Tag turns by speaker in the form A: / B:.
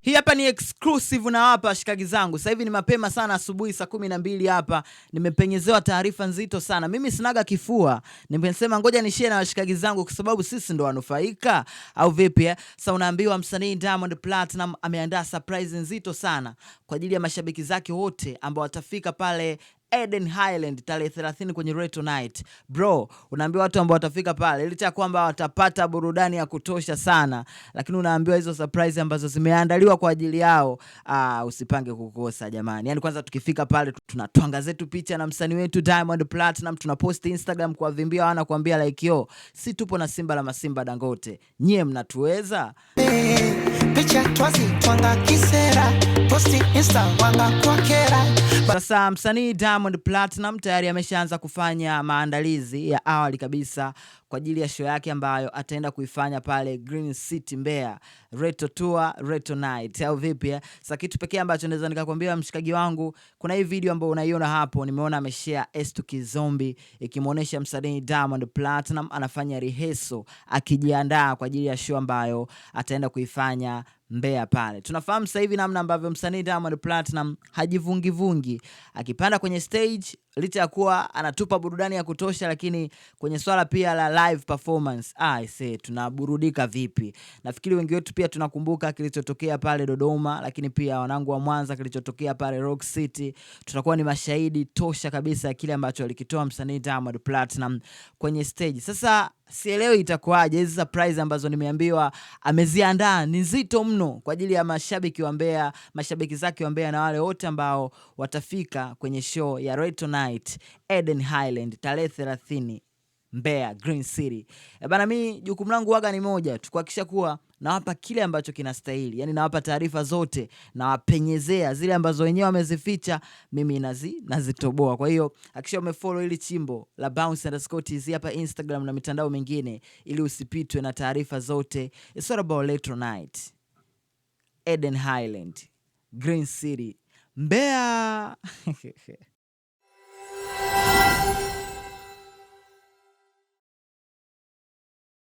A: Hii hapa ni exclusive na hapa shikagi zangu. Sasa hivi ni mapema sana asubuhi saa 12 hapa. Nimepenyezewa taarifa nzito sana. Mimi sinaga kifua. Nimesema ngoja nishare na washikagi zangu kwa sababu sisi ndo wanufaika au vipi? Sasa unaambiwa msanii Diamond Platnumz ameandaa surprise nzito sana kwa ajili ya mashabiki zake wote ambao watafika pale Eden Highland tarehe 30 kwenye Retro Night. Bro, unaambiwa watu ambao watafika pale licha kwamba watapata burudani ya kutosha sana, lakini unaambiwa hizo surprise ambazo zimeandaliwa kwa ajili yao, usipange kukosa jamani. Yaani kwanza tukifika pale tunatwanga zetu picha na msanii wetu Diamond Platnumz, tunapost Instagram kwa vimbia wana kuambia like yo, si tupo na Simba la Masimba Dangote. Nyie mnatuweza?
B: Picha twazi twanga kisera, posti Insta wanga kwa kera.
A: Sasa msanii Diamond Platnumz tayari ameshaanza kufanya maandalizi ya awali kabisa kwa ajili ya show yake ambayo ataenda kuifanya pale Green City Mbeya, Retro Tour, Retro Night au vipi? Sasa kitu pekee ambacho naweza nikakwambia mshikaji wangu, kuna hii video ambayo unaiona hapo, nimeona ameshare S2 Kizombi ikimuonesha msanii Diamond Platnumz anafanya rehearsal akijiandaa kwa ajili ya show ambayo ataenda kuifanya Mbeya pale. Tunafahamu sasa hivi namna ambavyo msanii Diamond Platnumz hajivungi akipanda kwenye stage, licha ya kuwa anatupa burudani ya kutosha, lakini kwenye swala pia la live performance, tunaburudika vipi? Nafikiri wengi wetu pia tunakumbuka kilichotokea pale Dodoma, lakini pia wanangu wa Mwanza kilichotokea pale Rock City. Tutakuwa ni mashahidi tosha kabisa ya kile ambacho alikitoa msanii Diamond Platnumz kwenye stage. Sasa sielewi itakuwaje hizi surprise ambazo nimeambiwa ameziandaa ni nzito mno kwa ajili ya mashabiki wa Mbeya, mashabiki zake wa Mbeya na wale wote ambao watafika kwenye show ya Retro Night Eden Highland tarehe 30 Mbeya Green City. Bana, mimi jukumu langu waga ni moja tu, kuhakikisha kuwa nawapa kile ambacho kinastahili. Yaani nawapa taarifa zote, nawapenyezea zile ambazo wenyewe wamezificha, mimi nazitoboa. Kwa hiyo hakikisha umefollow ili chimbo la bounce_tz hapa Instagram na mitandao mingine ili usipitwe na taarifa zote. It's all about Retro Night Eden Highland Green City Mbeya.